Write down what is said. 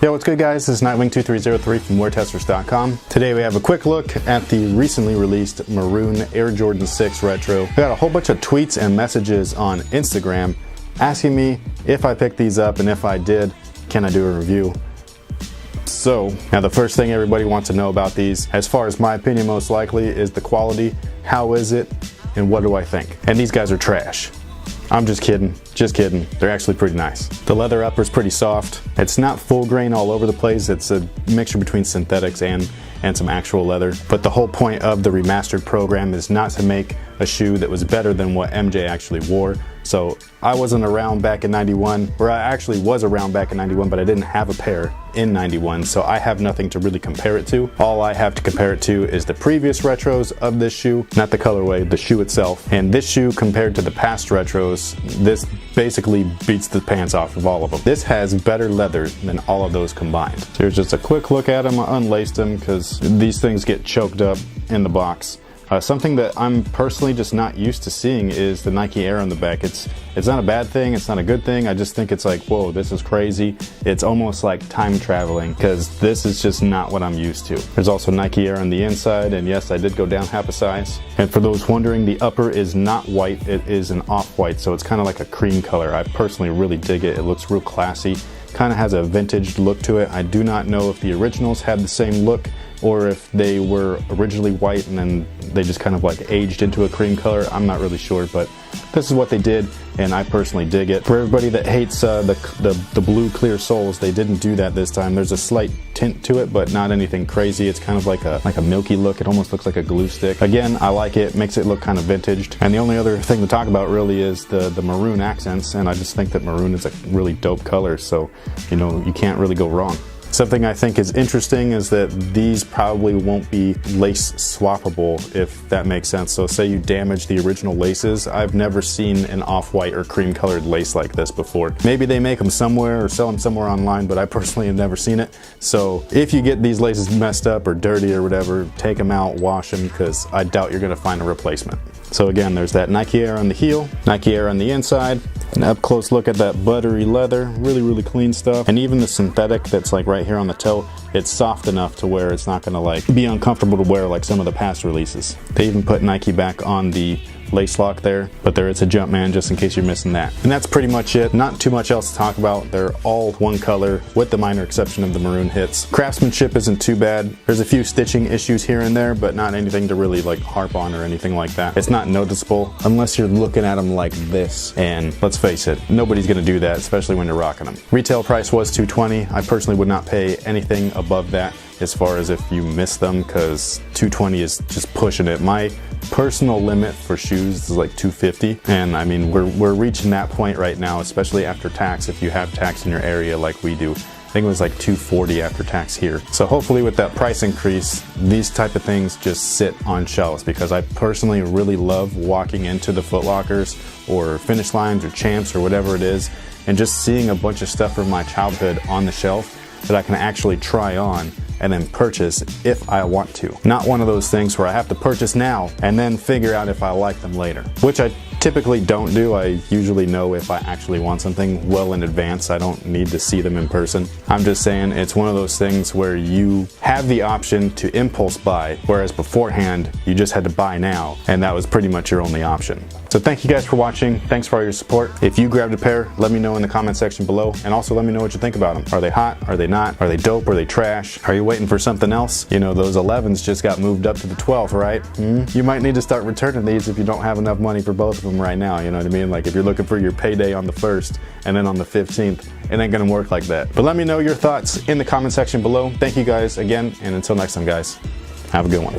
Yo, what's good guys? This is Nightwing2303 from WearTesters.com. Today we have a quick look at the recently released Maroon Air Jordan 6 Retro. We got a whole bunch of tweets and messages on Instagram asking me if I picked these up, and if I did, can I do a review? So, now the first thing everybody wants to know about these, as far as my opinion most likely, is the quality. How is it? And what do I think? And these guys are trash. I'm just kidding, They're actually pretty nice. The leather upper's pretty soft. It's not full grain all over the place. It's a mixture between synthetics and some actual leather. But the whole point of the remastered program is not to make a shoe that was better than what MJ actually wore. So I wasn't around back in 91, or I actually was around back in 91, but I didn't have a pair in 91, so I have nothing to really compare it to. All I have to compare it to is the previous retros of this shoe, not the colorway, the shoe itself. And this shoe compared to the past retros, this basically beats the pants off of all of them. This has better leather than all of those combined. So here's just a quick look at them. I unlaced them because these things get choked up in the box. Something that I'm personally just not used to seeing is the Nike Air on the back. It's not a bad thing, it's not a good thing. I just think it's like, whoa, this is crazy. It's almost like time traveling, because this is just not what I'm used to. There's also Nike Air on the inside, and yes, I did go down half a size. And for those wondering, the upper is not white, it is an off-white, so it's kind of like a cream color. I personally really dig it. It looks real classy. Kind of has a vintage look to it. I do not know if the originals had the same look, or if they were originally white and then they just kind of like aged into a cream color. I'm not really sure, but this is what they did, and I personally dig it. For everybody that hates the blue clear soles, they didn't do that this time. There's a slight tint to it, but not anything crazy. It's kind of like a milky look. It almost looks like a glue stick. Again, I like it. Makes it look kind of vintaged. And the only other thing to talk about really is the maroon accents, and I just think that maroon is a really dope color, so you know, you can't really go wrong. Something I think is interesting is that these probably won't be lace swappable, if that makes sense. So say you damage the original laces. I've never seen an off-white or cream colored lace like this before. Maybe they make them somewhere or sell them somewhere online, but I personally have never seen it. So if you get these laces messed up or dirty or whatever, take them out, wash them, because I doubt you're gonna find a replacement. So again, there's that Nike Air on the heel, Nike Air on the inside. An up close look at that buttery leather, really clean stuff. And even the synthetic that's like right here on the toe, it's soft enough to where it's not gonna like be uncomfortable to wear like some of the past releases. They even put Nike back on the lace lock there, but there is a Jumpman just in case you're missing that. And that's pretty much it. Not too much else to talk about. They're all one color with the minor exception of the maroon hits. Craftsmanship isn't too bad. There's a few stitching issues here and there, but not anything to really like harp on or anything like that. It's not noticeable unless you're looking at them like this, and let's face it, nobody's gonna do that, especially when you're rocking them. Retail price was $220. I personally would not pay anything above that as far as if you miss them, because $220 is just pushing it. My personal limit for shoes is like $250, and I mean we're reaching that point right now, especially after tax. If you have tax in your area like we do, I think it was like $240 after tax here. So hopefully with that price increase, these type of things just sit on shelves, because I personally really love walking into the Foot Lockers or Finish Lines or Champs or whatever it is, and just seeing a bunch of stuff from my childhood on the shelf that I can actually try on and then purchase if I want to. Not one of those things where I have to purchase now and then figure out if I like them later, which I typically don't do. I usually know if I actually want something well in advance. I don't need to see them in person. I'm just saying it's one of those things where you have the option to impulse buy, whereas beforehand you just had to buy now, and that was pretty much your only option. So thank you guys for watching. Thanks for all your support. If you grabbed a pair, let me know in the comment section below, and also let me know what you think about them. Are they hot? Are they not? Are they dope? Are they trash? Are you waiting for something else? You know, those 11s just got moved up to the 12, right? You might need to start returning these if you don't have enough money for both of them right now, you know what I mean? Like if you're looking for your payday on the 1st and then on the 15th, it ain't gonna work like that. But let me know your thoughts in the comment section below. Thank you guys again, and until next time guys, have a good one.